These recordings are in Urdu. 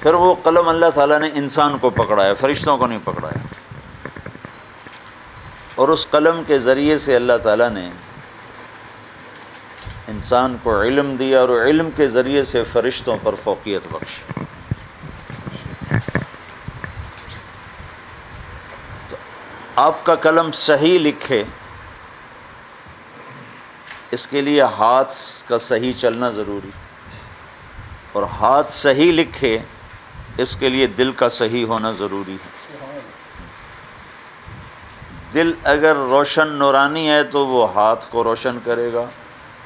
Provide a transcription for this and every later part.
پھر وہ قلم اللہ تعالیٰ نے انسان کو پکڑایا، فرشتوں کو نہیں پکڑایا، اور اس قلم کے ذریعے سے اللہ تعالیٰ نے انسان کو علم دیا، اور علم کے ذریعے سے فرشتوں پر فوقیت بخشی۔ تو آپ کا قلم صحیح لکھے، اس کے لیے ہاتھ کا صحیح چلنا ضروری، اور ہاتھ صحیح لکھے اس کے لیے دل کا صحیح ہونا ضروری ہے۔ دل اگر روشن نورانی ہے تو وہ ہاتھ کو روشن کرے گا،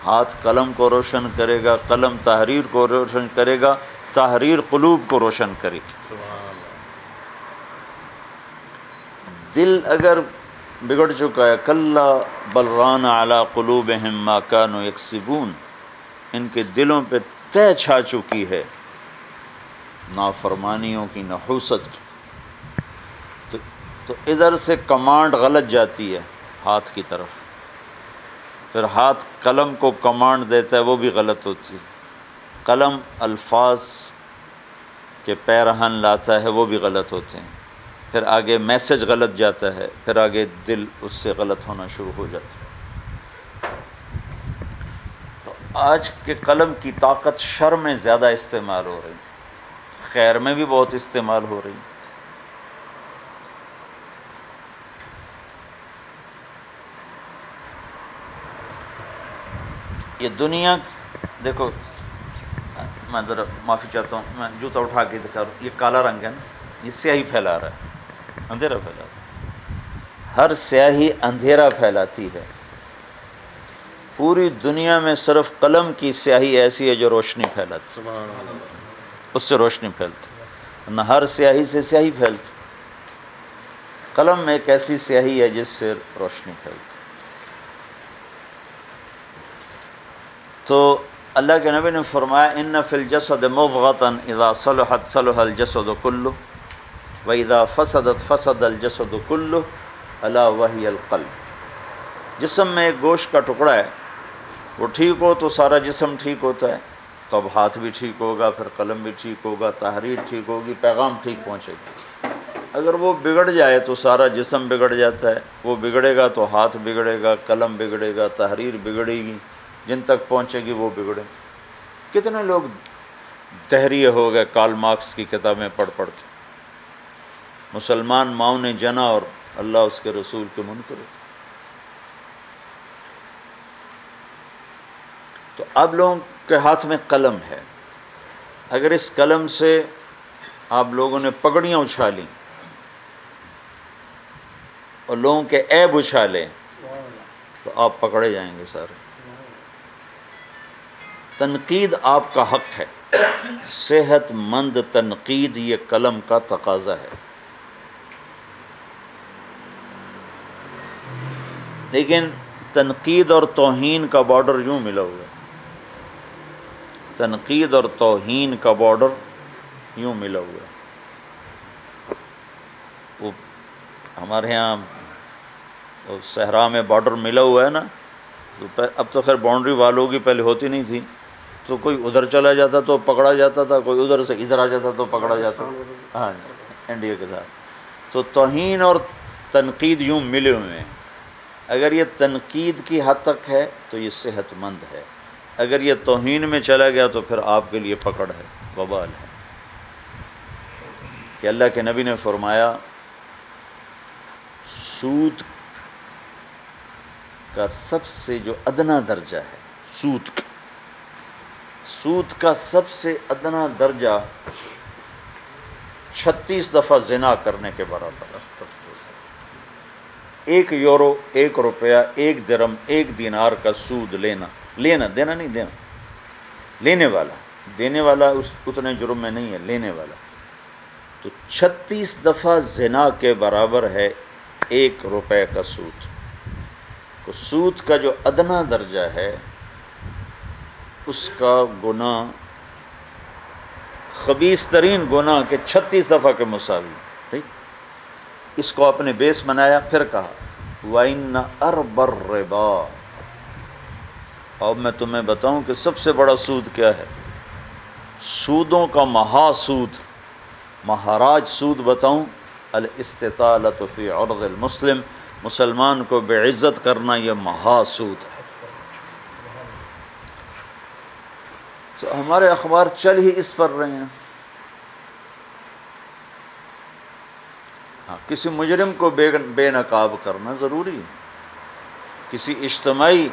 ہاتھ قلم کو روشن کرے گا، قلم تحریر کو روشن کرے گا، تحریر قلوب کو روشن کرے گی۔ دل اگر بگڑ چکا ہے، کلا بل ران علی قلوبہم ما کانوا یکسبون، ان کے دلوں پہ تہ چھا چکی ہے نافرمانیوں کی، نحوست کی۔ تو ادھر سے کمانڈ غلط جاتی ہے ہاتھ کی طرف، پھر ہاتھ قلم کو کمانڈ دیتا ہے، وہ بھی غلط ہوتی ہے۔ قلم الفاظ کے پیرہن لاتا ہے، وہ بھی غلط ہوتے ہیں، پھر آگے میسج غلط جاتا ہے، پھر آگے دل اس سے غلط ہونا شروع ہو جاتا ہے۔ تو آج کے قلم کی طاقت شر میں زیادہ استعمال ہو رہی، خیر میں بھی بہت استعمال ہو رہی۔ یہ دنیا دیکھو، میں ذرا معافی چاہتا ہوں، میں جوتا اٹھا کے دکھا رہا ہوں، یہ کالا رنگ ہے نا، یہ سیاہی پھیلا رہا ہے، اندھیرا پھیلا رہا ہے۔ ہر سیاہی اندھیرا پھیلاتی ہے۔ پوری دنیا میں صرف قلم کی سیاہی ایسی ہے جو روشنی پھیلاتی، اس سے روشنی پھیلتی، ورنہ ہر سیاہی سے سیاہی پھیلتی۔ قلم ایک ایسی سیاہی ہے جس سے روشنی پھیلتی۔ تو اللہ کے نبی نے فرمایا ان فی الجسد مضغۃ اذا صلحت صلح الجسد کلہ واذا فسدت فسد الجسد کلہ الا وہی القلب۔ جسم میں ایک گوشت کا ٹکڑا ہے، وہ ٹھیک ہو تو سارا جسم ٹھیک ہوتا ہے، تو اب ہاتھ بھی ٹھیک ہوگا، پھر قلم بھی ٹھیک ہوگا، تحریر ٹھیک ہوگی، پیغام ٹھیک پہنچے گا۔ اگر وہ بگڑ جائے تو سارا جسم بگڑ جاتا ہے، وہ بگڑے گا تو ہاتھ بگڑے گا، قلم بگڑے گا، تحریر بگڑے گی، جن تک پہنچے گی وہ بگڑے۔ کتنے لوگ دہریے ہو گئے کارل مارکس کی کتابیں پڑھ پڑھ کے، مسلمان معاون جنا اور اللہ اس کے رسول کے منکر۔ تو اب لوگوں کے ہاتھ میں قلم ہے، اگر اس قلم سے آپ لوگوں نے پگڑیاں اچھالیں اور لوگوں کے عیب اچھالیں تو آپ پکڑے جائیں گے سارے۔ تنقید آپ کا حق ہے، صحت مند تنقید یہ قلم کا تقاضا ہے، لیکن تنقید اور توہین کا بارڈر یوں ملا ہوا ہے، تنقید اور توہین کا بارڈر یوں ملا ہوا ہے۔ وہ ہمارے ہاں صحرا میں بارڈر ملا ہوا ہے نا، تو اب تو خیر باؤنڈری والوں کی پہلے ہوتی نہیں تھی، تو کوئی ادھر چلا جاتا تو پکڑا جاتا تھا، کوئی ادھر سے ادھر آ جاتا تو پکڑا جاتا۔ ہاں انڈیا کے ساتھ تو توہین اور تنقید یوں ملے ہوئے ہیں۔ اگر یہ تنقید کی حد تک ہے تو یہ صحت مند ہے، اگر یہ توہین میں چلا گیا تو پھر آپ کے لیے پکڑ ہے، وبال ہے۔ کہ اللہ کے نبی نے فرمایا سود کا سب سے جو ادنا درجہ ہے، سود کا سب سے ادنا درجہ 36 دفعہ زنا کرنے کے برابر۔ 1 یورو، 1 روپیہ، 1 درم، 1 دینار کا سود لینا دینا نہیں دینا، لینے والا، دینے والا اس اتنے جرم میں نہیں ہے، لینے والا تو 36 دفعہ زنا کے برابر ہے 1 روپے کا سود۔ تو سود کا جو ادنا درجہ ہے اس کا گناہ خبیث ترین گناہ کے 36 دفعہ کے مساوی، ٹھیک؟ اس کو اپنے بیس بنایا، پھر کہا وَإِنَّ أَرْبَ الرِّبَا۔ اب میں تمہیں بتاؤں کہ سب سے بڑا سود کیا ہے؟ سودوں کا مہا سود مہاراج سود بتاؤں، الاستطالۃ فی عرض المسلم، مسلمان کو بے عزت کرنا یہ مہا سود ہے۔ تو ہمارے اخبار چل ہی اس پر رہے ہیں۔ ہاں، کسی مجرم کو بے نقاب کرنا ضروری ہے، کسی اجتماعی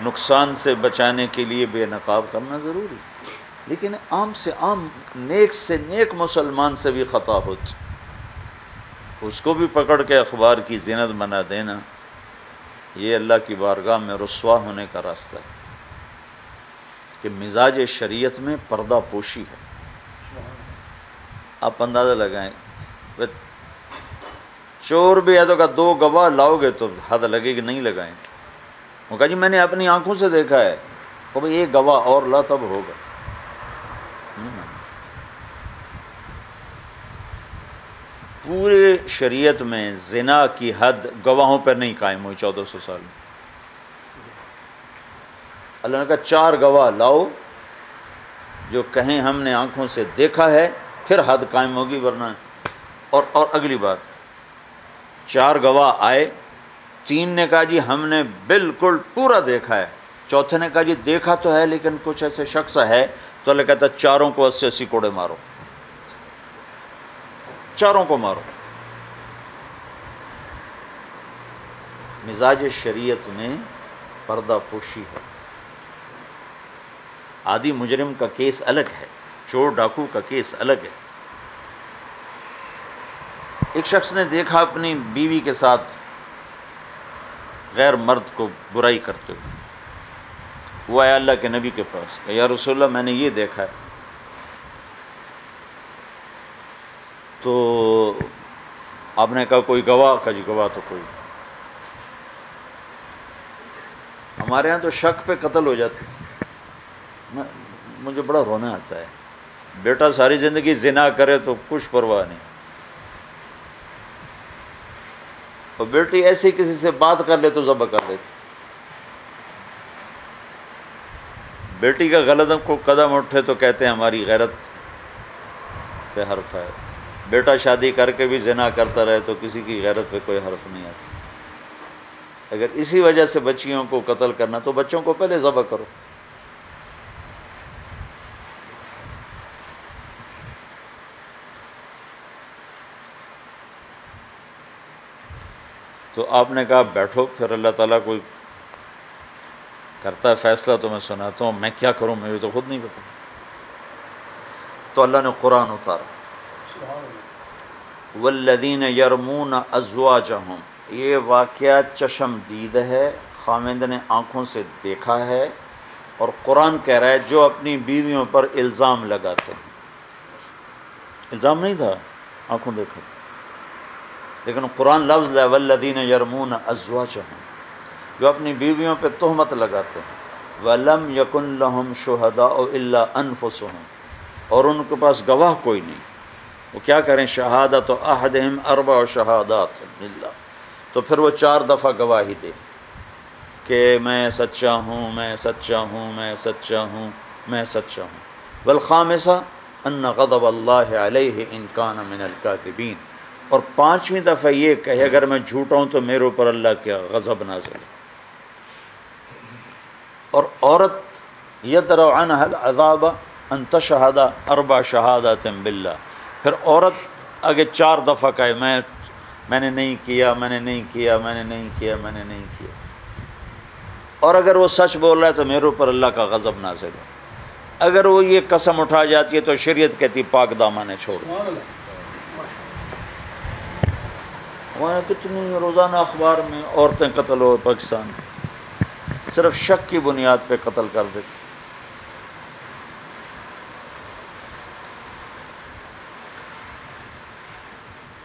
نقصان سے بچانے کے لیے بے نقاب کرنا ضروری ہے، لیکن عام سے عام نیک سے نیک مسلمان سے بھی خطا ہوتی، اس کو بھی پکڑ کے اخبار کی زینت بنا دینا، یہ اللہ کی بارگاہ میں رسوا ہونے کا راستہ ہے۔ کہ مزاج شریعت میں پردہ پوشی ہے۔ آپ اندازہ لگائیں، چور بھی ہے تو کہا 2 گواہ لاؤ گے تو حد لگے گی، نہیں لگائیں گے۔ وہ کہا جی میں نے اپنی آنکھوں سے دیکھا ہے، تو بھئی 1 گواہ اور لا تب ہوگا۔ پورے شریعت میں زنا کی حد گواہوں پر نہیں قائم ہوئی 1400 سال میں۔ اللہ نے کہا 4 گواہ لاؤ جو کہیں ہم نے آنکھوں سے دیکھا ہے، پھر حد قائم ہوگی، ورنہ۔ اور اگلی بات، 4 گواہ آئے، 3 نے کہا جی ہم نے بالکل پورا دیکھا ہے، چوتھے نے کہا جی دیکھا تو ہے لیکن کچھ ایسے شخص ہے، تو اللہ کہتا 4 کو 80 کوڑے مارو، 4 کو مارو۔ مزاج شریعت میں پردہ پوشی ہے۔ عادی مجرم کا کیس الگ ہے، چور ڈاکو کا کیس الگ ہے۔ ایک شخص نے دیکھا اپنی بیوی کے ساتھ غیر مرد کو برائی کرتے ہوئے، وہ آیا اللہ کے نبی کے پاس، کہ یا رسول اللہ میں نے یہ دیکھا ہے۔ تو آپ نے کہا کوئی گواہ؟ کہا جی گواہ تو کوئی۔ ہمارے ہاں تو شک پہ قتل ہو جاتے، مجھے بڑا رونا آتا ہے۔ بیٹا ساری زندگی زنا کرے تو کچھ پرواہ نہیں، اور بیٹی ایسی کسی سے بات کر لے تو ذبح کر لیتی۔ بیٹی کا غلط کو قدم اٹھے تو کہتے ہیں ہماری غیرت پہ حرف ہے، بیٹا شادی کر کے بھی زنا کرتا رہے تو کسی کی غیرت پہ کوئی حرف نہیں آتا۔ اگر اسی وجہ سے بچیوں کو قتل کرنا تو بچوں کو پہلے ذبح کرو۔ تو آپ نے کہا بیٹھو، پھر اللہ تعالیٰ کوئی کرتا ہے فیصلہ تو میں سناتا ہوں، میں کیا کروں مجھے تو خود نہیں پتا۔ تو اللہ نے قرآن اتارا، والذین یرمون ازواجہم، یہ واقعہ چشم دید ہے، خاوند نے آنکھوں سے دیکھا ہے، اور قرآن کہہ رہا ہے جو اپنی بیویوں پر الزام لگاتے ہیں۔ الزام نہیں تھا، آنکھوں دیکھا، لیکن قرآن لفظ ہے والذین یرمون ازواجہم، جو اپنی بیویوں پہ تہمت لگاتے ہیں، وَلَمْ يَكُنْ لَهُمْ شُهَدَاءُ إِلَّا أَنفُسُهُمْ، اور ان کے پاس گواہ کوئی نہیں، وہ کیا کریں؟ شہادت احدہم 4 شہادات باللہ، تو پھر وہ 4 دفعہ گواہی دے کہ میں سچا ہوں، میں سچا ہوں، میں سچا ہوں، میں سچا ہوں۔ والخامسہ ان غضب اللہ علیہ ان کان من الکاذبین، اور 5ویں دفعہ یہ کہے اگر میں جھوٹا ہوں تو میرے اوپر اللہ کا غضب نازل ہے۔ اور عورت یدرأ عنہا العذاب ان تشہد 4 شہادات باللہ، پھر عورت آگے 4 دفعہ کہے میں نے نہیں کیا، میں نے نہیں کیا، میں نے نہیں کیا، میں نے نہیں کیا، اور اگر وہ سچ بول رہا ہے تو میرے اوپر اللہ کا غضب نازل ہے۔ اگر وہ یہ قسم اٹھا جاتی ہے تو شریعت کہتی پاک دامن چھوڑ۔ ہمارے کتنی روزانہ اخبار میں عورتیں قتل ہو پاکستان میں، صرف شک کی بنیاد پہ قتل کر دیتے۔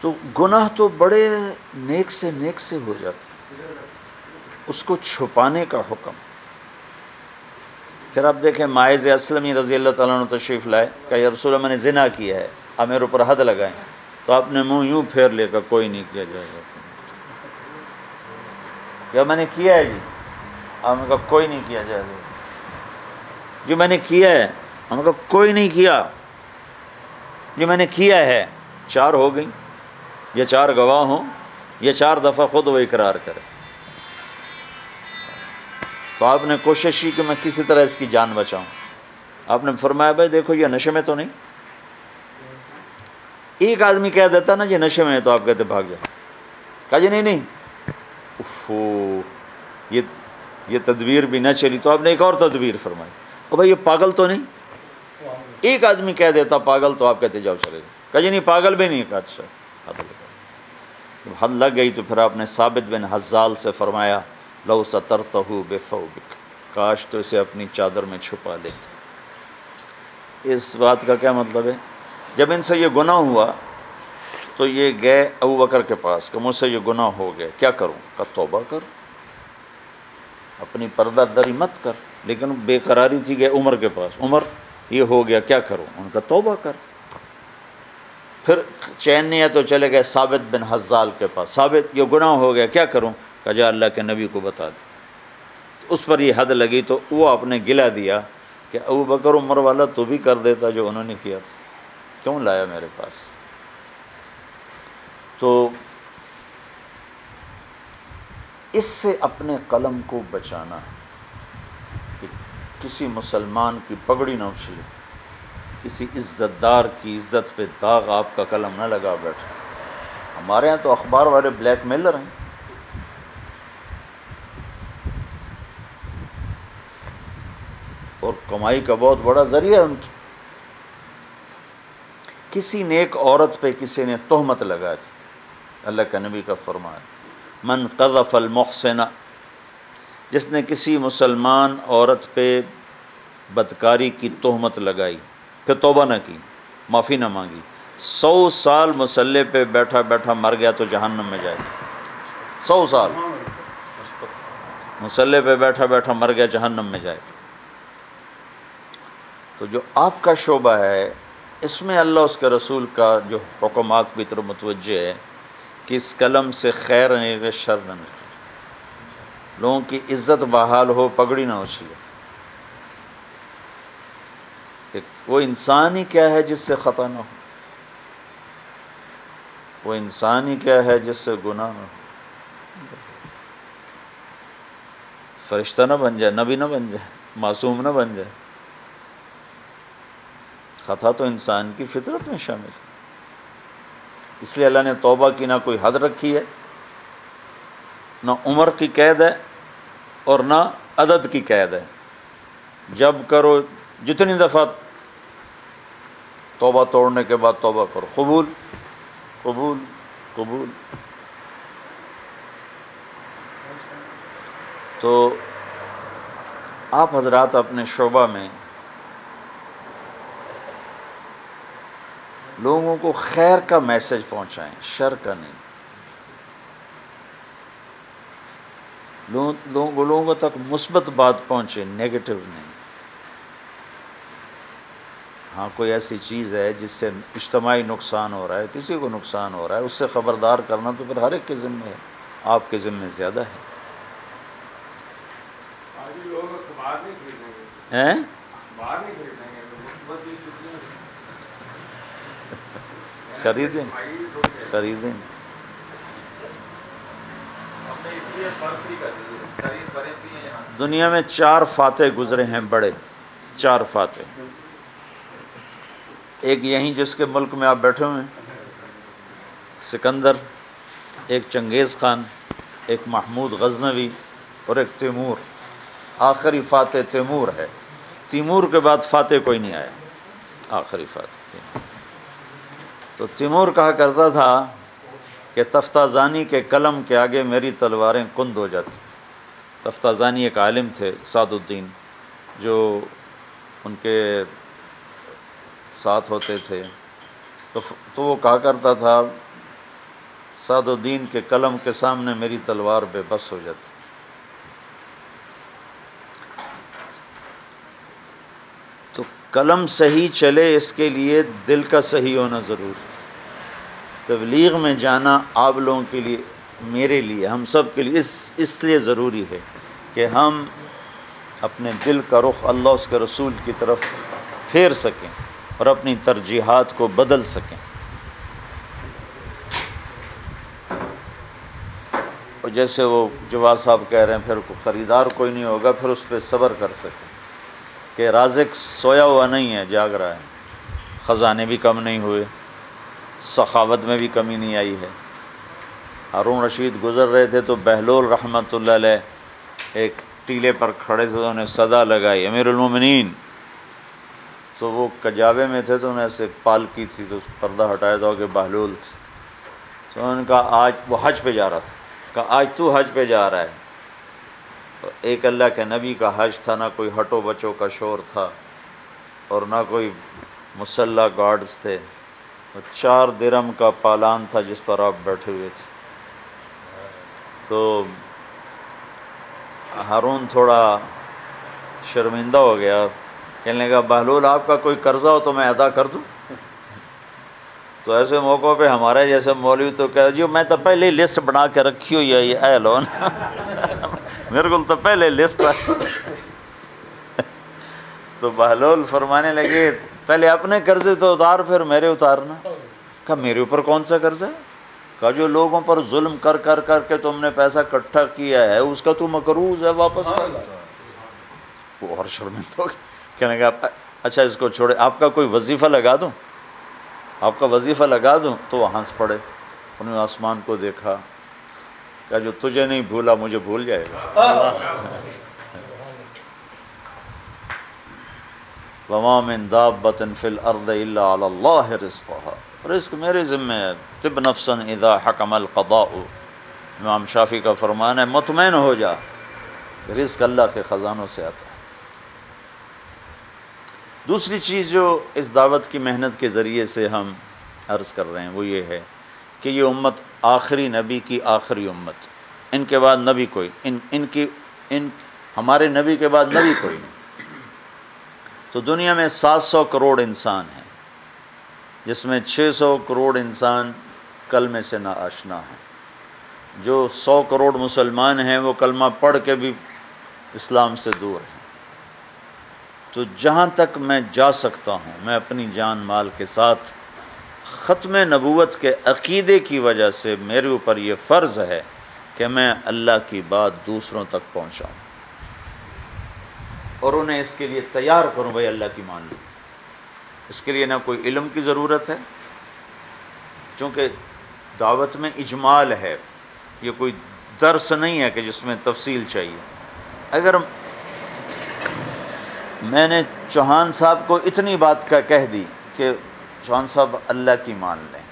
تو گناہ تو بڑے نیک سے نیک سے ہو جاتے، اس کو چھپانے کا حکم۔ پھر آپ دیکھیں ماعز اسلمی رضی اللہ تعالیٰ عنہ تشریف لائے، کہ یا رسول اللہ میں نے زنا کیا ہے، آپ میرے اوپر حد لگائیں، تو آپ نے منہ یوں پھیر لے کر کوئی نہیں کیا جائے گا، یا میں نے کیا ہے جی، آپ نے کہا کوئی نہیں کیا جائے گا، جو میں نے کیا ہے، ہم نے کہا کوئی نہیں کیا، یہ میں نے کیا ہے، 4 ہو گئی، یا 4 گواہ ہوں، یا 4 دفعہ خود وہ اقرار کرے۔ تو آپ نے کوشش کی کہ میں کسی طرح اس کی جان بچاؤں۔ آپ نے فرمایا بھائی دیکھو یہ نشے میں تو نہیں۔ ایک آدمی کہہ دیتا نا یہ نشے میں ہے، تو آپ کہتے بھاگ جائے، کہا جی نہیں اوفو، یہ تدبیر بھی نہ چلی، تو آپ نے ایک اور تدبیر فرمائی، او بھائی یہ پاگل تو نہیں۔ ایک آدمی کہہ دیتا پاگل، تو آپ کہتے جاؤ چلے جاؤ، کہا جی نہیں پاگل بھی نہیں، کہا اچھا جب حد لگ گئی تو پھر آپ نے ثابت بن حزال سے فرمایا لو سترتہ بثوبک، کاش تو اسے اپنی چادر میں چھپا لیتے۔ اس بات کا کیا مطلب ہے؟ جب ان سے یہ گناہ ہوا تو یہ گئے ابوبکر کے پاس کہ مجھ سے یہ گناہ ہو گئے، کیا کروں؟ کہا توبہ کر، اپنی پردہ دری مت کر۔ لیکن بے قراری تھی، گئے عمر کے پاس، عمر یہ ہو گیا کیا کروں؟ ان کا توبہ کر۔ پھر چین نہیں ہے تو چلے گئے ثابت بن حزال کے پاس، ثابت یہ گناہ ہو گیا کیا کروں؟ کہا جا اللہ کے نبی کو بتا دے۔ اس پر یہ حد لگی تو وہ آپ نے گلہ دیا کہ ابوبکر عمر والا تو بھی کر دیتا جو انہوں نے کیا تھا، کیوں لایا میرے پاس؟ تو اس سے اپنے قلم کو بچانا کہ کسی مسلمان کی پگڑی نہ اچھلے، کسی عزت دار کی عزت پہ داغ آپ کا قلم نہ لگا بیٹھے۔ ہمارے ہاں تو اخبار والے بلیک میلر ہیں، اور کمائی کا بہت بڑا ذریعہ ہے ان کی۔ کسی نیک عورت پہ کسی نے تہمت لگا دی، اللہ کا نبی کا فرمان، من قذف المحسن، جس نے کسی مسلمان عورت پہ بدکاری کی تہمت لگائی، پھر توبہ نہ کی، معافی نہ مانگی، 100 سال مصلی پہ بیٹھا بیٹھا مر گیا تو جہنم میں جائے گا۔ 100 سال مصلی پہ بیٹھا بیٹھا مر گیا، جہنم میں جائے گا۔ تو جو آپ کا شعبہ ہے اس میں اللہ اس کے رسول کا جو حکم آپ کی طرف متوجہ ہے کہ اس قلم سے خیر نہیں شر نہ نکلے، لوگوں کی عزت بحال ہو، پگڑی نہ اچھلے۔ وہ انسان ہی کیا ہے جس سے خطا نہ ہو، وہ انسان ہی کیا ہے جس سے گناہ نہ ہو۔ فرشتہ نہ بن جائے، نبی نہ بن جائے، معصوم نہ بن جائے، خطا تو انسان کی فطرت میں شامل ہے۔ اس لیے اللہ نے توبہ کی نہ کوئی حد رکھی ہے، نہ عمر کی قید ہے اور نہ عدد کی قید ہے، جب کرو جتنی دفعہ توبہ توڑنے کے بعد توبہ کرو، قبول قبول قبول۔ تو آپ حضرات اپنے شعبہ میں لوگوں کو خیر کا میسج پہنچائیں، شر کا نہیں۔ لوگوں تک مثبت بات پہنچے، نیگیٹو نہیں۔ ہاں کوئی ایسی چیز ہے جس سے اجتماعی نقصان ہو رہا ہے، کسی کو نقصان ہو رہا ہے، اس سے خبردار کرنا تو پھر ہر ایک کے ذمہ ہے، آپ کے ذمہ زیادہ ہے۔ خریدیں خریدیں۔ دنیا میں 4 فاتح گزرے ہیں بڑے، 4 فاتح۔ ایک یہیں جس کے ملک میں آپ بیٹھے ہوئے ہیں، سکندر، ایک چنگیز خان، ایک محمود غزنوی اور ایک تیمور۔ آخری فاتح تیمور ہے، تیمور کے بعد فاتح کوئی نہیں آیا، آخری فاتح تیمور۔ تو تیمور کہا کرتا تھا کہ تفتازانی کے قلم کے آگے میری تلواریں کند ہو جاتی۔ تفتازانی ایک عالم تھے سعد الدین، جو ان کے ساتھ ہوتے تھے، تو وہ کہا کرتا تھا سعد الدین کے قلم کے سامنے میری تلوار بے بس ہو جاتی۔ تو قلم صحیح چلے اس کے لیے دل کا صحیح ہونا ضروری۔ تبلیغ میں جانا آپ لوگوں کے لیے، میرے لیے، ہم سب کے لیے اس لیے ضروری ہے کہ ہم اپنے دل کا رخ اللہ اس کے رسول کی طرف پھیر سکیں۔ اور اپنی ترجیحات کو بدل سکیں، اور جیسے وہ جواد صاحب کہہ رہے ہیں پھر خریدار کوئی نہیں ہوگا، پھر اس پہ صبر کر سکیں کہ رازق سویا ہوا نہیں ہے، جاگ رہا ہے، خزانے بھی کم نہیں ہوئے، سخاوت میں بھی کمی نہیں آئی ہے۔ ہارون رشید گزر رہے تھے تو بہلول رحمۃ اللہ علیہ ایک ٹیلے پر کھڑے تھے، انہوں نے صدا لگائی امیر المومنین، تو وہ کجاوے میں تھے تو انہیں ایسے پال کی تھی تو پردہ ہٹایا تھا کہ بہلول تھے، تو انہوں نے کہا آج وہ حج پہ جا رہا تھا، کہا آج تو حج پہ جا رہا ہے۔ تو ایک اللہ کے نبی کا حج تھا، نہ کوئی ہٹو بچوں کا شور تھا اور نہ کوئی مسلح گارڈز تھے، 4 درہم کا پالان تھا جس پر آپ بیٹھے ہوئے تھے۔ تو ہارون تھوڑا شرمندہ ہو گیا، کہنے لگا بہلول آپ کا کوئی قرضہ ہو تو میں ادا کر دوں؟ تو ایسے موقعوں پہ ہمارے جیسے مولوی تو کہہ جی میں تو پہلے ہی لسٹ بنا کے رکھی ہوئی ہے، یہ اے لون میرے کو تو پہلے لسٹ ہے۔ تو بہلول فرمانے لگے پہلے اپنے قرضے تو اتار پھر میرے اتارنا۔ کہا میرے اوپر کون سا قرضہ ہے؟ کہا جو لوگوں پر ظلم کر کر کر کے تم نے پیسہ اکٹھا کیا ہے اس کا تو مقروض ہے، واپس کر۔ وہ اور شرمندہ ہو گیا، کہنے لگا اچھا اس کو چھوڑے، آپ کا کوئی وظیفہ لگا دوں، آپ کا وظیفہ لگا دوں؟ تو وہ ہنس پڑے، انہوں نے آسمان کو دیکھا، کہا جو تجھے نہیں بھولا مجھے بھول جائے گا۔ وَمَا مِن دَابَّةٍ فِي الْأَرْضِ إِلَّا عَلَى اللَّهِ رِزْقُهَا، رزق میرے ذمہ ہے، طب نفسا اذا حکم القضاء، امام شافعی کا فرمان ہے مطمئن ہو جا، رزق اللہ کے خزانوں سے آتا ہے۔ دوسری چیز جو اس دعوت کی محنت کے ذریعے سے ہم عرض کر رہے ہیں وہ یہ ہے کہ یہ امت آخری نبی کی آخری امت، ان کے بعد نبی کوئی، ہمارے نبی کے بعد نبی کوئی نہیں۔ تو دنیا میں 700 کروڑ انسان ہیں، جس میں 600 کروڑ انسان کلمے سے ناآشنا ہیں، جو 100 کروڑ مسلمان ہیں وہ کلمہ پڑھ کے بھی اسلام سے دور ہیں۔ تو جہاں تک میں جا سکتا ہوں میں اپنی جان مال کے ساتھ ختم نبوت کے عقیدے کی وجہ سے میرے اوپر یہ فرض ہے کہ میں اللہ کی بات دوسروں تک پہنچاؤں اور انہیں اس کے لیے تیار کروں، بھائی اللہ کی مان لو۔ اس کے لیے نہ کوئی علم کی ضرورت ہے، چونکہ دعوت میں اجمال ہے، یہ کوئی درس نہیں ہے کہ جس میں تفصیل چاہیے۔ اگر میں نے چوہان صاحب کو اتنی بات کا کہہ دی کہ چوہان صاحب اللہ کی مان لیں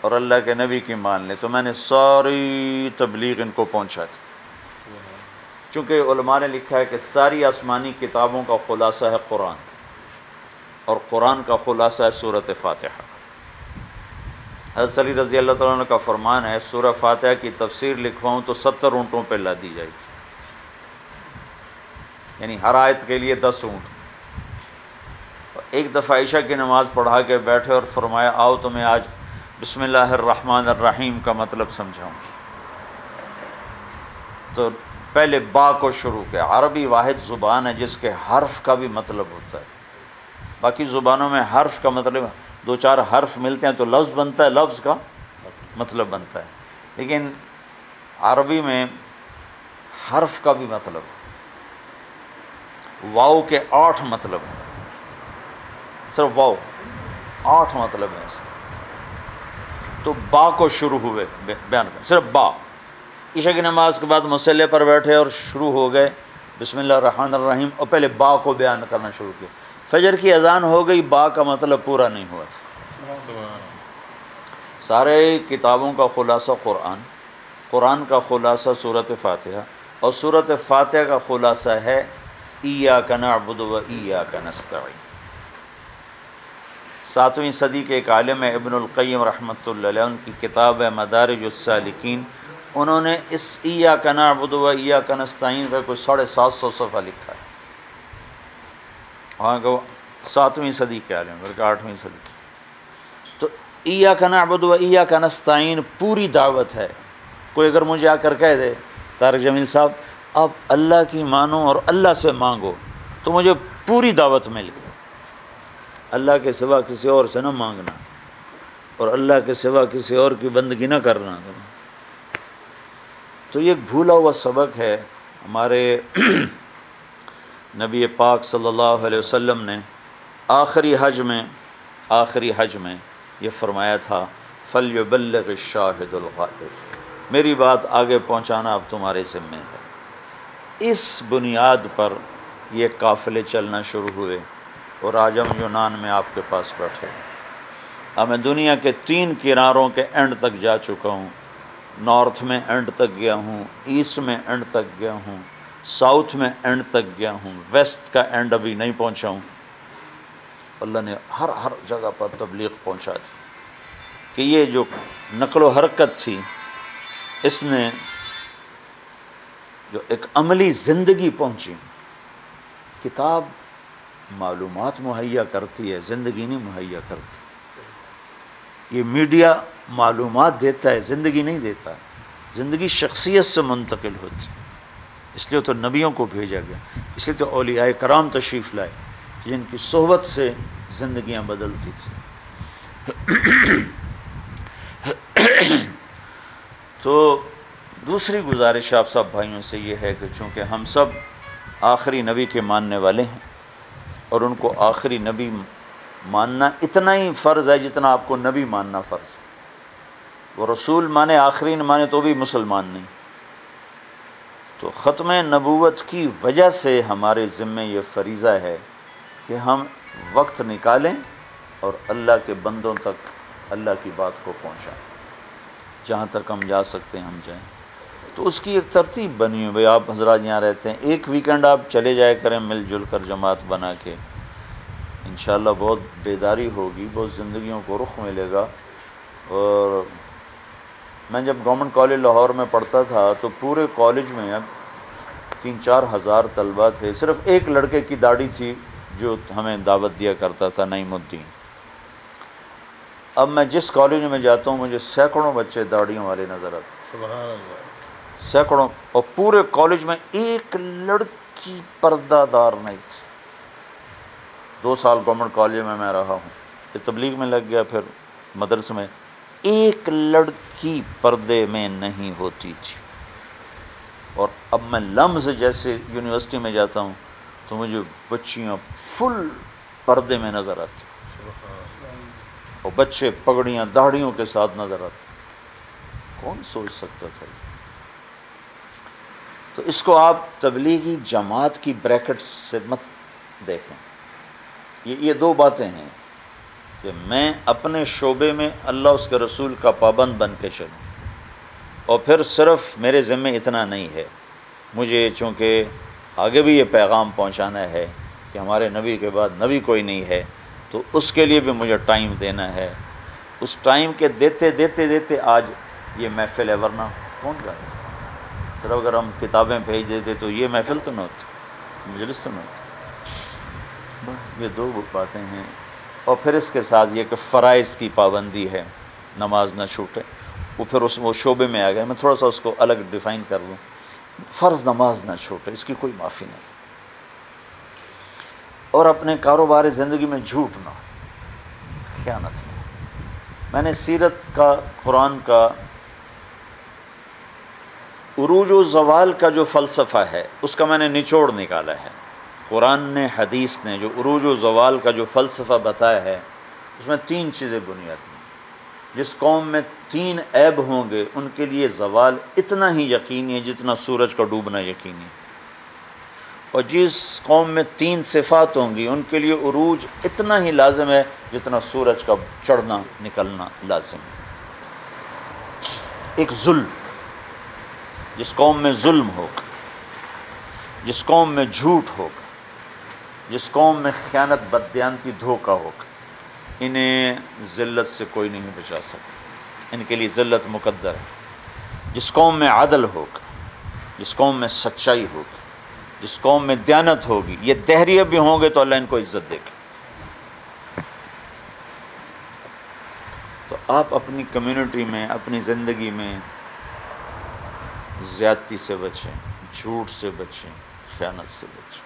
اور اللہ کے نبی کی مان لیں، تو میں نے ساری تبلیغ ان کو پہنچا دی، چونکہ علماء نے لکھا ہے کہ ساری آسمانی کتابوں کا خلاصہ ہے قرآن، اور قرآن کا خلاصہ ہے سورۃ فاتحہ۔ حضرت علی رضی اللہ تعالیٰ عنہ کا فرمان ہے سورہ فاتحہ کی تفسیر لکھواؤں تو 70 اونٹوں پہ لا دی جائے گی، یعنی ہر آیت کے لیے 10 اونٹ۔ ایک دفعہ عشاء کی نماز پڑھا کے بیٹھے اور فرمایا آؤ تمہیں آج بسم اللہ الرحمن الرحیم کا مطلب سمجھاؤں۔ تو پہلے با کو شروع کیا، عربی واحد زبان ہے جس کے حرف کا بھی مطلب ہوتا ہے، باقی زبانوں میں حرف کا مطلب 2-4 حرف ملتے ہیں تو لفظ بنتا ہے، لفظ کا مطلب بنتا ہے، لیکن عربی میں حرف کا بھی مطلب، واو کے 8 مطلب ہیں، صرف واو 8 مطلب ہیں اس کے۔ تو با کو شروع ہوئے بیان کر، صرف با۔ عشاء کی نماز کے بعد مصلی پر بیٹھے اور شروع ہو گئے بسم اللہ الرحمن الرحیم، اور پہلے با کو بیان کرنا شروع کیا۔ فجر کی اذان ہو گئی، با کا مطلب پورا نہیں ہوا تھا۔ سارے کتابوں کا خلاصہ قرآن، قرآن کا خلاصہ سورۃ فاتحہ، اور سورۃ فاتحہ کا خلاصہ ہے ایاک نعبد و ایاک نستعین۔ 7ویں صدی کے ایک عالم ہے ابن القیم رحمۃ اللہ علیہ، ان کی کتاب ہے مدارج السالکین، انہوں نے اس ایاک نعبد و ایاک نستعین کا کوئی 750 صفحہ لکھا ہے۔ وہاں کہ 7ویں صدی کے عالم بلکہ 8ویں صدی کے۔ تو ایاک نعبد و ایاک نستعین پوری دعوت ہے۔ کوئی اگر مجھے آ کر کہہ دے طارق جمیل صاحب آپ اللہ کی مانو اور اللہ سے مانگو، تو مجھے پوری دعوت مل گئی۔ اللہ کے سوا کسی اور سے نہ مانگنا اور اللہ کے سوا کسی اور کی بندگی نہ کرنا. تو یہ ایک بھولا ہوا سبق ہے. ہمارے نبی پاک صلی اللہ علیہ وسلم نے آخری حج میں یہ فرمایا تھا فَلْيُبَلِّغِ الشَّاهِدُ الْغَائِبُ، میری بات آگے پہنچانا اب تمہارے ذمہ ہے. اس بنیاد پر یہ قافلے چلنا شروع ہوئے اور آج ہم یونان میں آپ کے پاس بیٹھے. اب میں دنیا کے 3 کناروں کے اینڈ تک جا چکا ہوں. نارتھ میں اینڈ تک گیا ہوں، ایسٹ میں اینڈ تک گیا ہوں، ساؤتھ میں اینڈ تک گیا ہوں، ویسٹ کا اینڈ ابھی نہیں پہنچا ہوں. اللہ نے ہر جگہ پر تبلیغ پہنچا دی کہ یہ جو نقل و حرکت تھی اس نے جو ایک عملی زندگی پہنچی. کتاب معلومات مہیا کرتی ہے، زندگی نہیں مہیا کرتی. یہ میڈیا معلومات دیتا ہے، زندگی نہیں دیتا. زندگی شخصیت سے منتقل ہوتی، اس لیے تو نبیوں کو بھیجا گیا، اس لیے تو اولیاء کرام تشریف لائے جن کی صحبت سے زندگیاں بدلتی تھیں. تو دوسری گزارش آپ سب بھائیوں سے یہ ہے کہ چونکہ ہم سب آخری نبی کے ماننے والے ہیں اور ان کو آخری نبی ماننا اتنا ہی فرض ہے جتنا آپ کو نبی ماننا فرض ہے. وہ رسول مانے آخری نہ مانے تو بھی مسلمان نہیں. تو ختم نبوت کی وجہ سے ہمارے ذمے یہ فریضہ ہے کہ ہم وقت نکالیں اور اللہ کے بندوں تک اللہ کی بات کو پہنچائیں. جہاں تک ہم جا سکتے ہیں ہم جائیں. تو اس کی ایک ترتیب بنی ہوئی. آپ حضرات یہاں رہتے ہیں، ایک ویکنڈ آپ چلے جائے کریں مل جل کر جماعت بنا کے، انشاءاللہ بہت بیداری ہوگی، بہت زندگیوں کو رخ ملے گا. اور میں جب گورنمنٹ کالج لاہور میں پڑھتا تھا تو پورے کالج میں اب 3-4 ہزار طلبہ تھے. صرف ایک لڑکے کی داڑھی تھی جو ہمیں دعوت دیا کرتا تھا، نعیم الدین. اب میں جس کالج میں جاتا ہوں مجھے سینکڑوں بچے داڑھیوں والے نظر آتے ہیں. سبحان اللہ. سینکڑوں. اور پورے کالج میں ایک لڑکی پردہ دار نہیں تھی. 2 سال گورنمنٹ کالج میں رہا ہوں، پھر تبلیغ میں لگ گیا، پھر مدرسے میں. ایک لڑکی پردے میں نہیں ہوتی تھی. اور اب میں لمز جیسے یونیورسٹی میں جاتا ہوں تو مجھے بچیاں فل پردے میں نظر آتی اور بچے پگڑیاں داڑھیوں کے ساتھ نظر آتے. کون سوچ سکتا تھا؟ تو اس کو آپ تبلیغی جماعت کی بریکٹس سے مت دیکھیں. یہ 2 باتیں ہیں کہ میں اپنے شعبے میں اللہ اس کے رسول کا پابند بن کے چلوں، اور پھر صرف میرے ذمہ اتنا نہیں ہے، مجھے چونکہ آگے بھی یہ پیغام پہنچانا ہے کہ ہمارے نبی کے بعد نبی کوئی نہیں ہے، تو اس کے لیے بھی مجھے ٹائم دینا ہے. اس ٹائم کے دیتے آج یہ محفل ہے، ورنہ کون جاتا؟ صرف اگر ہم کتابیں بھیج دیتے تو یہ محفل تو نہ ہوتی، مجلس تو نہ ہوتی. یہ 2 باتیں ہیں. اور پھر اس کے ساتھ یہ کہ فرائض کی پابندی ہے، نماز نہ چھوٹے. وہ پھر وہ شعبے میں آ گئے. میں تھوڑا سا اس کو الگ ڈیفائن کر لوں. فرض نماز نہ چھوٹے، اس کی کوئی معافی نہیں. اور اپنے کاروبار زندگی میں جھوٹ نہ، خیانت نہ. میں نے سیرت کا، قرآن کا عروج و زوال کا جو فلسفہ ہے اس کا میں نے نچوڑ نکالا ہے. قرآن نے، حدیث نے جو عروج و زوال کا جو فلسفہ بتایا ہے اس میں 3 چیزیں بنیادی ہیں. جس قوم میں 3 عیب ہوں گے ان کے لیے زوال اتنا ہی یقینی ہے جتنا سورج کا ڈوبنا یقینی ہے. اور جس قوم میں 3 صفات ہوں گی ان کے لیے عروج اتنا ہی لازم ہے جتنا سورج کا چڑھنا نکلنا لازم ہے. ایک ظلم، جس قوم میں ظلم ہوگا، جس قوم میں جھوٹ ہوگا، جس قوم میں خیانت، بددیانتی، دھوکہ ہوگا، انہیں ذلت سے کوئی نہیں بچا سکتا. ان کے لیے ذلت مقدر ہے. جس قوم میں عدل ہوگا، جس قوم میں سچائی ہوگی، جس قوم میں دیانت ہوگی، یہ دہریے بھی ہوں گے تو اللہ ان کو عزت دے گا. تو آپ اپنی کمیونٹی میں، اپنی زندگی میں زیادتی سے بچیں، جھوٹ سے بچیں، خیانت سے بچیں.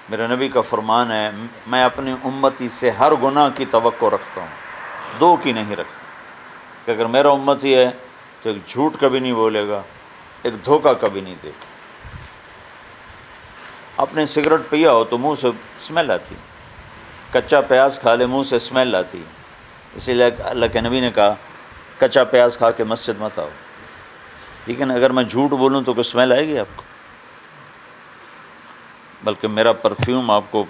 میرے نبی کا فرمان ہے میں اپنی امتی سے ہر گناہ کی توقع رکھتا ہوں، دو کی نہیں رکھتا، کہ اگر میرا امتی ہے تو ایک جھوٹ کبھی نہیں بولے گا، ایک دھوکہ کبھی نہیں دے گا۔ آپ نے سگریٹ پیا ہو تو منہ سے اسمیل آتی، کچا پیاز کھا لے منہ سے اسمیل آتی، اسی لیے اللہ کے نبی نے کہا کچا پیاز کھا کے مسجد مت آؤ۔ لیکن اگر میں جھوٹ بولوں تو کوئی اسمیل آئے گی آپ کو؟ بلکہ میرا پرفیوم آپ کو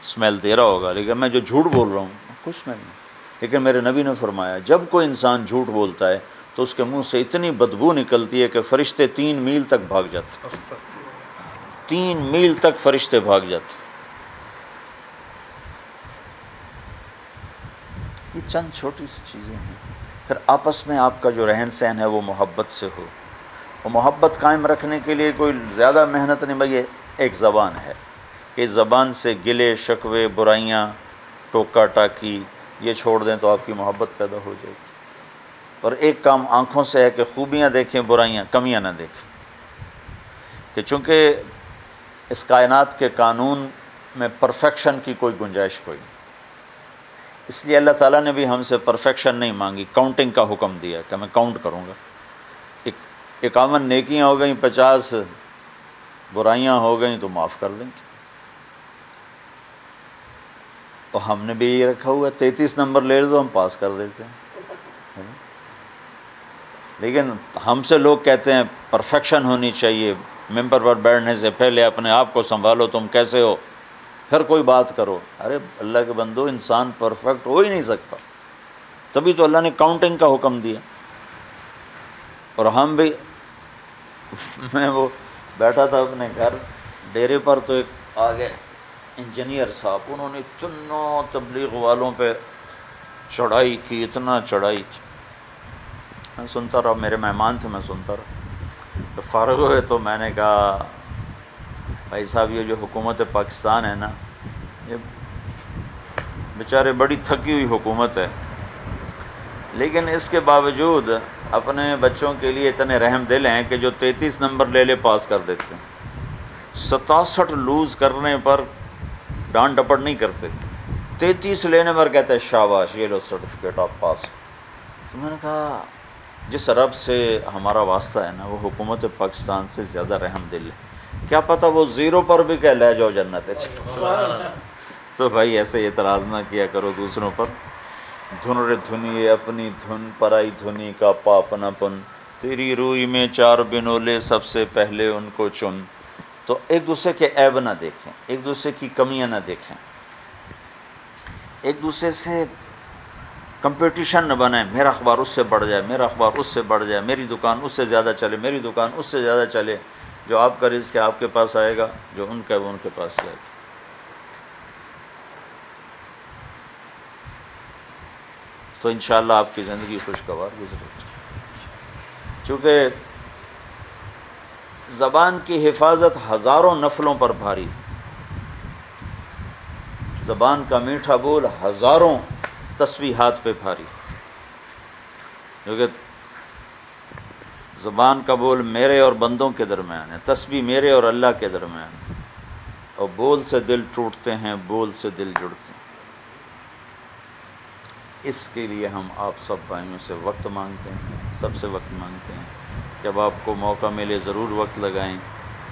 اسمیل دے رہا ہوگا، لیکن میں جو جھوٹ بول رہا ہوں کچھ اسمیل نہیں۔ لیکن میرے نبی نے فرمایا جب کوئی انسان جھوٹ بولتا ہے تو اس کے منہ سے اتنی بدبو نکلتی ہے کہ فرشتے 3 میل تک بھاگ جاتے، 3 میل تک فرشتے بھاگ جاتے۔ یہ چند چھوٹی سی چیزیں ہیں۔ پھر آپس میں آپ کا جو رہن سہن ہے وہ محبت سے ہو، اور محبت قائم رکھنے کے لیے کوئی زیادہ محنت نہیں، بھائی ایک زبان ہے کہ اس زبان سے گلے شکوے برائیاں ٹوکا ٹاکی یہ چھوڑ دیں تو آپ کی محبت پیدا ہو جائے گی۔ اور ایک کام آنکھوں سے ہے کہ خوبیاں دیکھیں برائیاں کمیاں نہ دیکھیں، کہ چونکہ اس کائنات کے قانون میں پرفیکشن کی کوئی گنجائش کوئی نہیں، اس لیے اللہ تعالیٰ نے بھی ہم سے پرفیکشن نہیں مانگی، کاؤنٹنگ کا حکم دیا کہ میں کاؤنٹ کروں گا، 51 نیکیاں ہو گئیں 50 برائیاں ہو گئیں تو معاف کر دیں گے۔ اور ہم نے بھی یہ رکھا ہوا 33 نمبر لے لو تو ہم پاس کر دیتے ہیں، لیکن ہم سے لوگ کہتے ہیں پرفیکشن ہونی چاہیے، ممبر پر بیٹھنے سے پہلے اپنے آپ کو سنبھالو، تم کیسے ہو پھر کوئی بات کرو۔ ارے اللہ کے بندو انسان پرفیکٹ ہو ہی نہیں سکتا، تبھی تو اللہ نے کاؤنٹنگ کا حکم دیا۔ اور ہم بھی میں وہ بیٹھا تھا اپنے گھر ڈیرے پر تو ایک آگے انجینئر صاحب، انہوں نے اتنا تبلیغ والوں پہ چڑھائی کی، اتنا چڑھائی کی، میں سنتا رہا، میرے مہمان تھے میں سنتا رہا۔ تو فارغ ہوئے تو میں نے کہا بھائی صاحب یہ جو حکومت پاکستان ہے نا، یہ بیچارے بڑی تھکی ہوئی حکومت ہے، لیکن اس کے باوجود اپنے بچوں کے لیے اتنے رحم دل ہیں کہ جو 33 نمبر لے لے پاس کر دیتے ہیں، 67 لوز کرنے پر ڈانٹ ڈپٹ نہیں کرتے، 33 لینے پر کہتے ہیں شاباش یہ لو سرٹیفکیٹ آف پاس۔ تو میں نے کہا جس رب سے ہمارا واسطہ ہے نا وہ حکومت پاکستان سے زیادہ رحم دل ہے، کیا پتہ وہ 0 پر بھی کہ لے جاؤ جنت ہے۔ تو بھائی ایسے اعتراض نہ کیا کرو دوسروں پر۔ دھن رے دھنیے اپنی دھن پرائی دھنی کا پاپنا پن، تیری روئی میں 4 بنولے سب سے پہلے ان کو چن۔ تو ایک دوسرے کے عیب نہ دیکھیں، ایک دوسرے کی کمیاں نہ دیکھیں، ایک دوسرے سے کمپٹیشن نہ بنائیں، میرا اخبار اس سے بڑھ جائے، میرا اخبار اس سے بڑھ جائے، میری دکان اس سے زیادہ چلے، میری دکان اس سے زیادہ چلے۔ جو آپ کا رزق ہے آپ کے پاس آئے گا، جو ان کا ہے وہ ان کے پاس جائے گا۔ تو انشاءاللہ آپ کی زندگی خوشگوار گزرے گی۔ چونکہ زبان کی حفاظت ہزاروں نفلوں پر بھاری، زبان کا میٹھا بول ہزاروں تسبیحات پہ بھاری، کیونکہ زبان کا بول میرے اور بندوں کے درمیان ہے، تسبیح میرے اور اللہ کے درمیان ہے، اور بول سے دل ٹوٹتے ہیں، بول سے دل جڑتے ہیں۔ اس کے لیے ہم آپ سب بھائیوں سے وقت مانگتے ہیں، سب سے وقت مانگتے ہیں، جب آپ کو موقع ملے ضرور وقت لگائیں،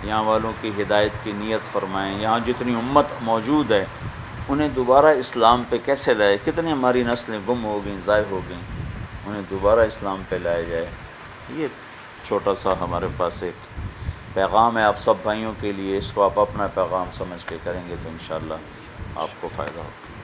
یہاں والوں کی ہدایت کی نیت فرمائیں، یہاں جتنی امت موجود ہے انہیں دوبارہ اسلام پہ کیسے لائے، کتنی ہماری نسلیں گم ہو گئیں، ضائع ہو گئیں، انہیں دوبارہ اسلام پہ لایا جائے۔ یہ چھوٹا سا ہمارے پاس ایک پیغام ہے آپ سب بھائیوں کے لیے، اس کو آپ اپنا پیغام سمجھ کے کریں گے تو انشاءاللہ آپ کو فائدہ ہوگا۔